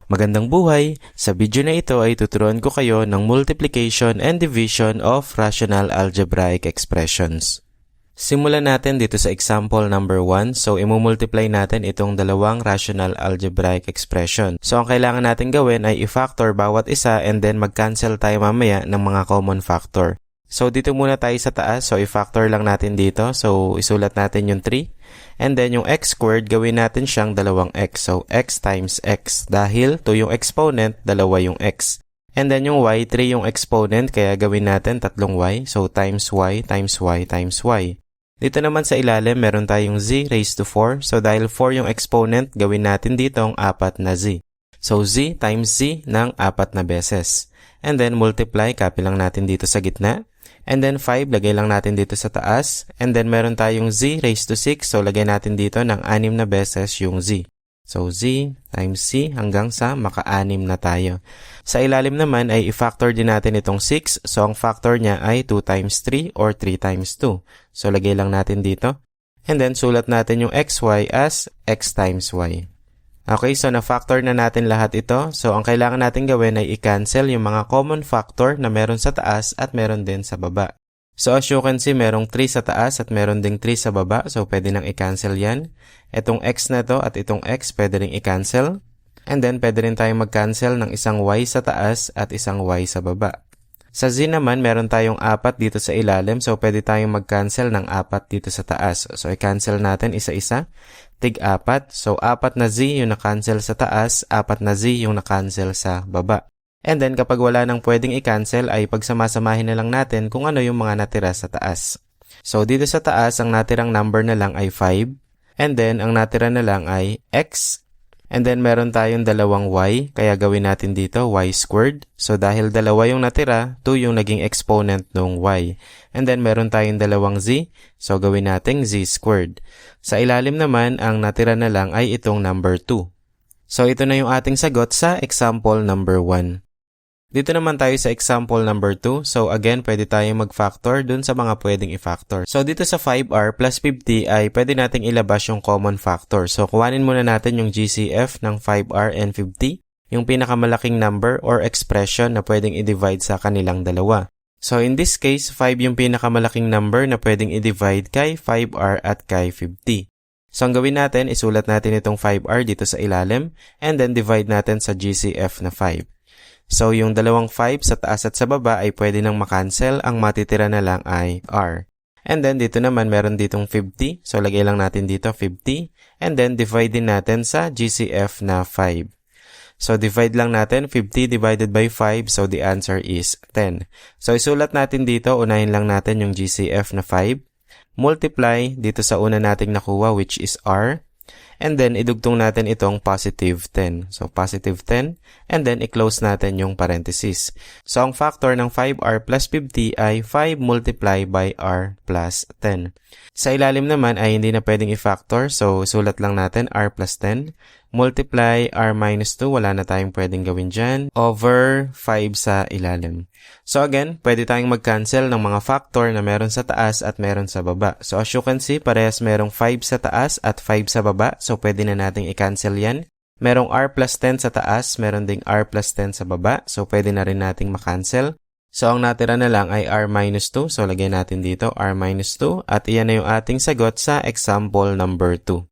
Magandang buhay! Sa video na ito ay tuturuan ko kayo ng multiplication and division of rational algebraic expressions. Simulan natin dito sa example number 1. So, imumultiply natin itong dalawang rational algebraic expression. So, ang kailangan natin gawin ay i-factor bawat isa and then mag-cancel tayo mamaya ng mga common factor. So, dito muna tayo sa taas. So, i-factor lang natin dito. So, isulat natin yung 3. And then, yung x squared, gawin natin siyang dalawang x. So, x times x. Dahil 2 yung exponent, dalawa yung x. And then, yung y, 3 yung exponent, kaya gawin natin tatlong y. So, times y, times y, times y. Dito naman sa ilalim, meron tayong z raised to 4. So, dahil 4 yung exponent, gawin natin dito ang 4 na z. So, z times z ng 4 na beses. And then, multiply, copy lang natin dito sa gitna. And then 5, lagay lang natin dito sa taas. And then meron tayong z raised to 6. So, lagay natin dito ng 6 na beses yung z. So, z times z hanggang sa maka-6 na tayo. Sa ilalim naman ay i-factor din natin itong 6. So, ang factor niya ay 2 times 3 or 3 times 2. So, lagay lang natin dito. And then, sulat natin yung xy as x times y. Okay, so na-factor na natin lahat ito. So, ang kailangan natin gawin ay i-cancel yung mga common factor na meron sa taas at meron din sa baba. So, as you can see, merong 3 sa taas at meron ding 3 sa baba. So, pwede nang i-cancel yan. Itong x na to at itong x, pwede rin i-cancel. And then, pwede rin tayong mag-cancel ng isang y sa taas at isang y sa baba. Sa z naman, meron tayong 4 dito sa ilalim. So, pwede tayong mag-cancel ng 4 dito sa taas. So, i-cancel natin isa-isa. Tig-4. So, 4 na z yung na-cancel sa taas, 4 na z yung na-cancel sa baba. And then, kapag wala nang pwedeng i-cancel, ay pagsamasamahin na lang natin kung ano yung mga natira sa taas. So, dito sa taas, ang natirang number na lang ay 5. And then, ang natira na lang ay x. And then, meron tayong dalawang y, kaya gawin natin dito y squared. So, dahil dalawa yung natira, 2 yung naging exponent ng y. And then, meron tayong dalawang z, so gawin natin z squared. Sa ilalim naman, ang natira na lang ay itong number 2. So, ito na yung ating sagot sa example number 1. Dito naman tayo sa example number 2. So, again, pwede tayong mag-factor dun sa mga pwedeng i-factor. So, dito sa 5r plus 50 ay pwede nating ilabas yung common factor. So, kuhanin muna natin yung GCF ng 5r and 50, yung pinakamalaking number or expression na pwedeng i-divide sa kanilang dalawa. So, in this case, 5 yung pinakamalaking number na pwedeng i-divide kay 5r at kay 50. So, ang gawin natin, isulat natin itong 5r dito sa ilalim and then divide natin sa GCF na 5. So, yung dalawang 5 sa taas at sa baba ay pwede nang makancel. Ang matitira na lang ay r. And then, dito naman meron ditong 50. So, lagay lang natin dito 50. And then, divide din natin sa GCF na 5. So, divide lang natin 50 divided by 5. So, the answer is 10. So, isulat natin dito. Unahin lang natin yung GCF na 5. Multiply dito sa una nating nakuha which is r. And then, idugtong natin itong positive 10. So, positive 10. And then, i-close natin yung parenthesis. So, ang factor ng 5r plus 50 ay 5 multiply by r plus 10. Sa ilalim naman ay hindi na pwedeng i-factor. So, sulat lang natin r plus 10. Multiply r minus 2. Wala na tayong pwedeng gawin dyan. Over 5 sa ilalim. So, again, pwede tayong mag-cancel ng mga factor na meron sa taas at meron sa baba. So, as you can see, parehas merong 5 sa taas at 5 sa baba. So, pwede na nating i-cancel yan. Merong r plus 10 sa taas, meron ding r plus 10 sa baba. So, pwede na rin nating makancel. So, ang natira na lang ay r minus 2. So, lagay natin dito r minus 2. At iyan na yung ating sagot sa example number 2.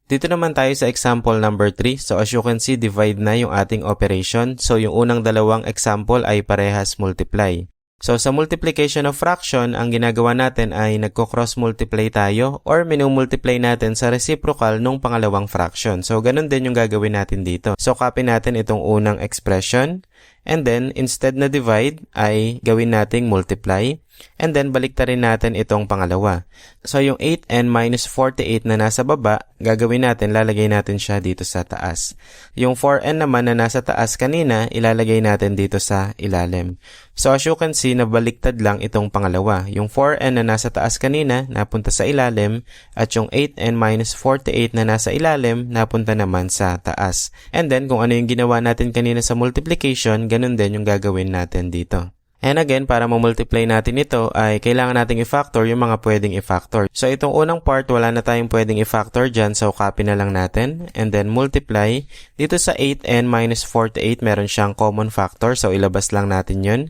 Dito naman tayo sa example number 3. So, as you can see, divide na yung ating operation. So, yung unang dalawang example ay parehas multiply. So, sa multiplication of fraction, ang ginagawa natin ay nagko-cross multiply tayo or minumultiply natin sa reciprocal nung pangalawang fraction. So, ganun din yung gagawin natin dito. So, copy natin itong unang expression. And then, instead na divide, ay gawin nating multiply. And then, baliktarin natin itong pangalawa. So, yung 8n minus 48 na nasa baba, gagawin natin, lalagay natin siya dito sa taas. Yung 4n naman na nasa taas kanina, ilalagay natin dito sa ilalim. So, as you can see, nabaliktad lang itong pangalawa. Yung 4n na nasa taas kanina, napunta sa ilalim. At yung 8n minus 48 na nasa ilalim, napunta naman sa taas. And then, kung ano yung ginawa natin kanina sa multiplication, ganun din yung gagawin natin dito. And again, para ma-multiply natin ito ay kailangan nating i-factor yung mga pwedeng i-factor. So itong unang part, wala na tayong pwedeng i-factor dyan, so copy na lang natin. And then multiply. Dito sa 8n minus 48, meron siyang common factor, so ilabas lang natin yun.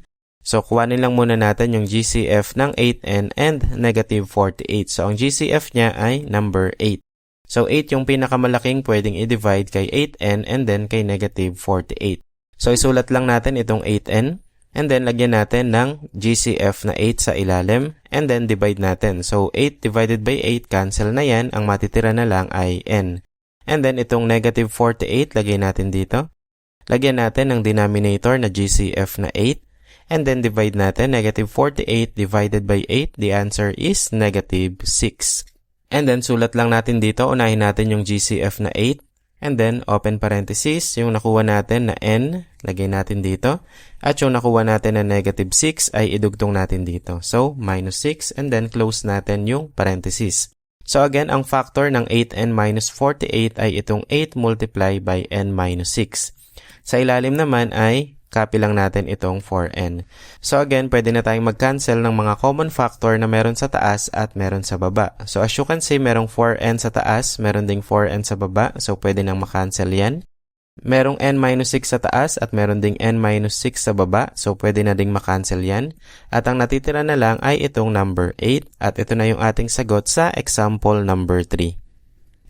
So kuhanin lang muna natin yung GCF ng 8n and negative 48. So ang GCF niya ay number 8. So 8 yung pinakamalaking pwedeng i-divide kay 8n and then kay negative 48. So isulat lang natin itong 8n. And then, lagyan natin ng GCF na 8 sa ilalim. And then, divide natin. So, 8 divided by 8, cancel na yan. Ang matitira na lang ay n. And then, itong negative 48, lagay natin dito. Lagyan natin ng denominator na GCF na 8. And then, divide natin. Negative 48 divided by 8. The answer is negative 6. And then, sulat lang natin dito. Unahin natin yung GCF na 8. And then, open parenthesis, yung nakuha natin na n, lagay natin dito. At yung nakuha natin na negative 6 ay idugtong natin dito. So, minus 6 and then close natin yung parenthesis. So again, ang factor ng 8n minus 48 ay itong 8 multiply by n minus 6. Sa ilalim naman ay copy lang natin itong 4n. So again, pwede na tayong mag-cancel ng mga common factor na meron sa taas at meron sa baba. So as you can see, merong 4n sa taas, meron ding 4n sa baba. So pwede nang ma-cancel yan. Merong n minus 6 sa taas at meron ding n minus 6 sa baba. So pwede na ding ma-cancel yan. At ang natitira na lang ay itong number 8. At ito na yung ating sagot sa example number 3.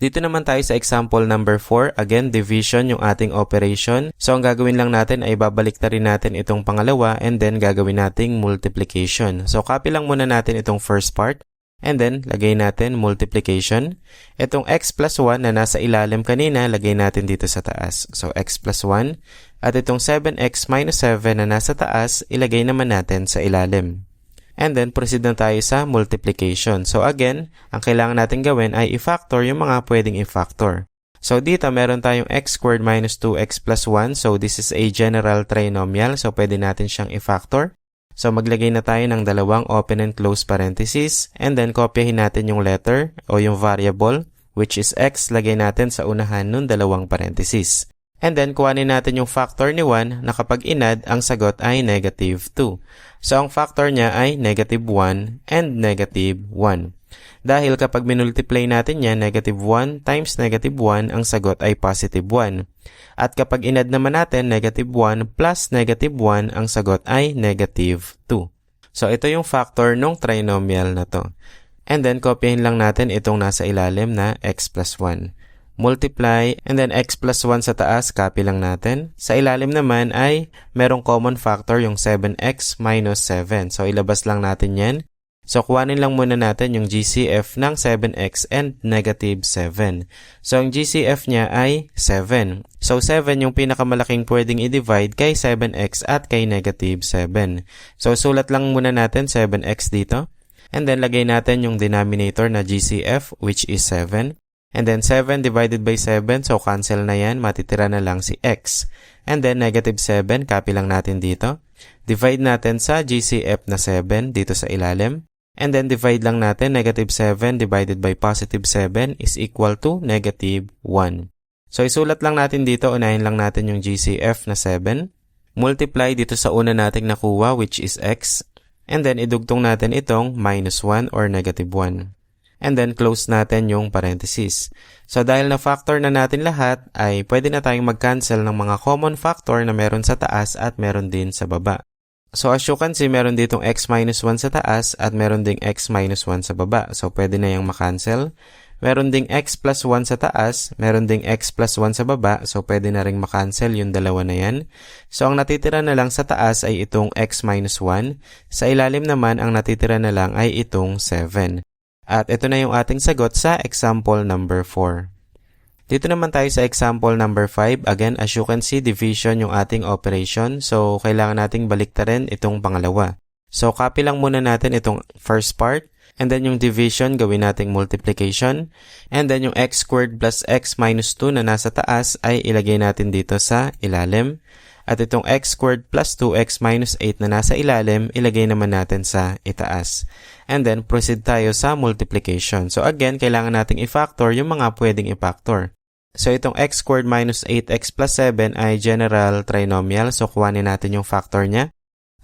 Dito naman tayo sa example number 4. Again, division yung ating operation. So, ang gagawin lang natin ay babalik na rin natin itong pangalawa and then gagawin nating multiplication. So, copy lang muna natin itong first part and then lagay natin multiplication. Itong x plus 1 na nasa ilalim kanina, lagay natin dito sa taas. So, x plus 1 at itong 7x minus 7 na nasa taas, ilagay naman natin sa ilalim. And then, proceed na tayo sa multiplication. So again, ang kailangan natin gawin ay i-factor yung mga pwedeng i-factor. So dito, meron tayong x squared minus 2x plus 1. So this is a general trinomial. So pwede natin siyang i-factor. So maglagay na tayo ng dalawang open and close parenthesis. And then, kopyahin natin yung letter o yung variable, which is x. Lagay natin sa unahan ng dalawang parenthesis. And then, kuhanin natin yung factor ni 1 na kapag inad, ang sagot ay negative 2. So, ang factor niya ay negative 1 and negative 1. Dahil kapag minultiply natin yan, negative 1 times negative 1, ang sagot ay positive 1. At kapag inad naman natin, negative 1 plus negative 1, ang sagot ay negative 2. So, ito yung factor ng trinomial na to. And then, kopyahin lang natin itong nasa ilalim na x plus 1. Multiply, and then x plus 1 sa taas, copy lang natin. Sa ilalim naman ay merong common factor yung 7x minus 7. So, ilabas lang natin yan. So, kuhanin lang muna natin yung GCF ng 7x and negative 7. So, ang GCF niya ay 7. So, 7 yung pinakamalaking pwedeng i-divide kay 7x at kay negative 7. So, sulat lang muna natin 7x dito. And then, lagay natin yung denominator na GCF, which is 7. And then 7 divided by 7, so cancel na yan, matitira na lang si x. And then negative 7, copy lang natin dito. Divide natin sa GCF na 7 dito sa ilalim. And then divide lang natin, negative 7 divided by positive 7 is equal to negative 1. So isulat lang natin dito, unahin lang natin yung GCF na 7. Multiply dito sa una nating nakuha, which is x. And then idugtong natin itong minus 1 or negative 1. And then, close natin yung parenthesis. So, dahil na-factor na natin lahat, ay pwede na tayong mag-cancel ng mga common factor na meron sa taas at meron din sa baba. So, as you can see, meron ditong x minus 1 sa taas at meron ding x minus 1 sa baba. So, pwede na yung ma-cancel. Meron ding x plus 1 sa taas, meron ding x plus 1 sa baba. So, pwede na ring ma-cancel yung dalawa na yan. So, ang natitira na lang sa taas ay itong x minus 1. Sa ilalim naman, ang natitira na lang ay itong 7. At ito na yung ating sagot sa example number 4. Dito naman tayo sa example number 5. Again, as you can see, division yung ating operation. So, kailangan nating baliktarin itong pangalawa. So, copy lang muna natin itong first part. And then yung division, gawin nating multiplication. And then yung x squared plus x minus 2 na nasa taas ay ilagay natin dito sa ilalim. At itong x squared plus 2x minus 8 na nasa ilalim, ilagay naman natin sa itaas. And then, proceed tayo sa multiplication. So again, kailangan nating i-factor yung mga pwedeng i-factor. So itong x squared minus 8x plus 7 ay general trinomial. So kuhanin natin yung factor niya.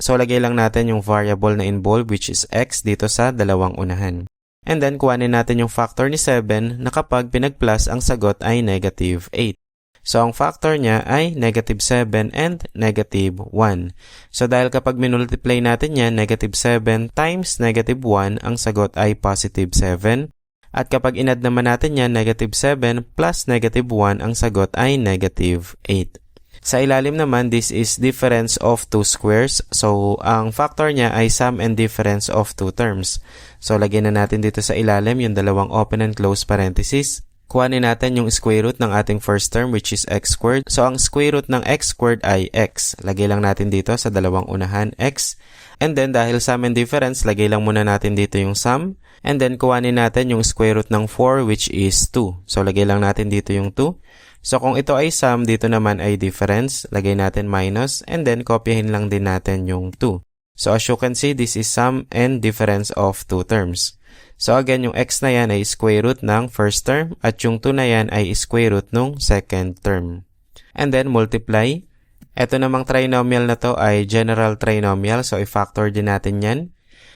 So, lagay lang natin yung variable na involved which is x dito sa dalawang unahan. And then, kuhanin natin yung factor ni 7 na kapag pinag-plus ang sagot ay negative 8. So, ang factor niya ay negative 7 and negative 1. So, dahil kapag minultiply natin yan, negative 7 times negative 1, ang sagot ay positive 7. At kapag inad naman natin yan, negative 7 plus negative 1, ang sagot ay negative 8. Sa ilalim naman, this is difference of two squares. So, ang factor niya ay sum and difference of two terms. So, lagyan na natin dito sa ilalim yung dalawang open and close parenthesis. Kuhanin natin yung square root ng ating first term which is x squared. So, ang square root ng x squared ay x. Lagay lang natin dito sa dalawang unahan x. And then, dahil sum and difference, lagay lang muna natin dito yung sum. And then, kuhanin natin yung square root ng 4 which is 2. So, lagay lang natin dito yung 2. So, kung ito ay sum, dito naman ay difference. Lagay natin minus. And then, kopyahin lang din natin yung 2. So, as you can see, this is sum and difference of two terms. So again, yung x na yan ay square root ng first term at yung 2 na yan ay square root ng second term. And then multiply. Ito namang trinomial na to ay general trinomial, so i-factor din natin yan.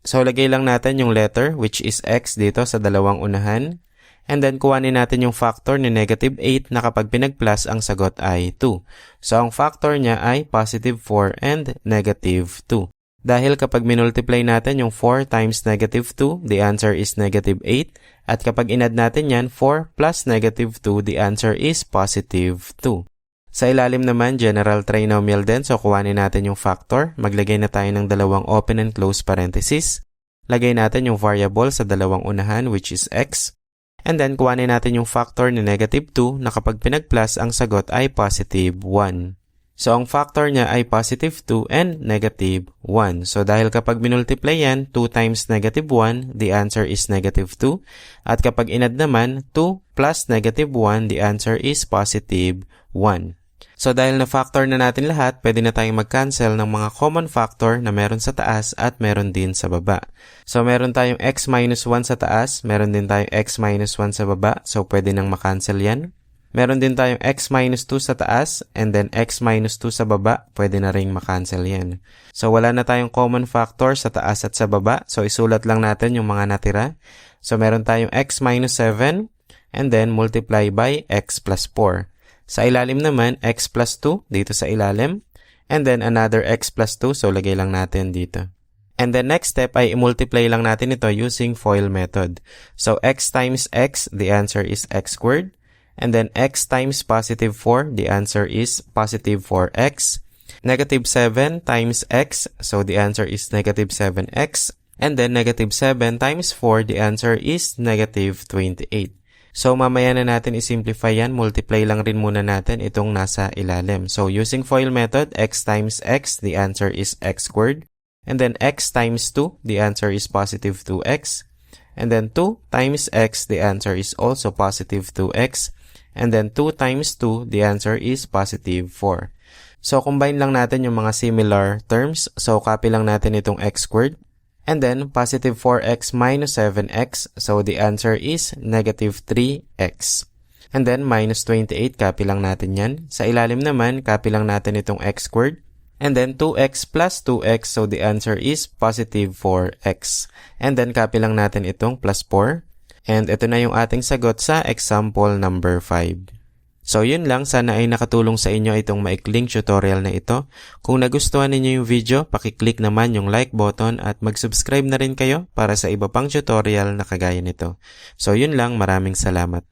So lagay lang natin yung letter which is x dito sa dalawang unahan. And then kuhanin natin yung factor ni negative 8 na kapag pinag-plus ang sagot ay 2. So ang factor niya ay positive 4 and negative 2. Dahil kapag minultiply natin yung 4 times negative 2, the answer is negative 8. At kapag inad natin yan, 4 plus negative 2, the answer is positive 2. Sa ilalim naman, general trinomial din. So, kuhanin natin yung factor. Maglagay na tayo ng dalawang open and close parenthesis. Lagay natin yung variable sa dalawang unahan which is x. And then, kuhanin natin yung factor ni negative 2 na kapag pinag-plus ang sagot ay positive 1. So, ang factor niya ay positive 2 and negative 1. So, dahil kapag minultiply yan, 2 times negative 1, the answer is negative 2. At kapag inad naman, 2 plus negative 1, the answer is positive 1. So, dahil na-factor na natin lahat, pwede na tayong mag-cancel ng mga common factor na meron sa taas at meron din sa baba. So, meron tayong x minus 1 sa taas, meron din tayong x minus 1 sa baba. So, pwede nang ma-cancel yan. Meron din tayong x minus 2 sa taas and then x minus 2 sa baba. Pwede na ring makancel yan. So, wala na tayong common factor sa taas at sa baba. So, isulat lang natin yung mga natira. So, meron tayong x minus 7 and then multiply by x plus 4. Sa ilalim naman, x plus 2 dito sa ilalim. And then another x plus 2. So, lagay lang natin dito. And the next step ay i-multiply lang natin ito using FOIL method. So, x times x, the answer is x squared. And then x times positive 4, the answer is positive 4x. Negative 7 times x, so the answer is negative 7x. And then negative 7 times 4, the answer is negative 28. So mamaya na natin i-simplify yan, multiply lang rin muna natin itong nasa ilalim. So using FOIL method, x times x, the answer is x squared. And then x times 2, the answer is positive 2x. And then 2 times x, the answer is also positive 2x. And then 2 times 2, the answer is positive 4. So, combine lang natin yung mga similar terms. So, copy lang natin itong x squared. And then, positive 4x minus 7x. So, the answer is negative 3x. And then, minus 28, copy lang natin yan. Sa ilalim naman, copy lang natin itong x squared. And then, 2x plus 2x. So, the answer is positive 4x. And then, copy lang natin itong plus 4. And ito na yung ating sagot sa example number 5. So yun lang, sana ay nakatulong sa inyo itong maikling tutorial na ito. Kung nagustuhan ninyo yung video, pakiclick naman yung like button at mag-subscribe na rin kayo para sa iba pang tutorial na kagaya nito. So yun lang, maraming salamat.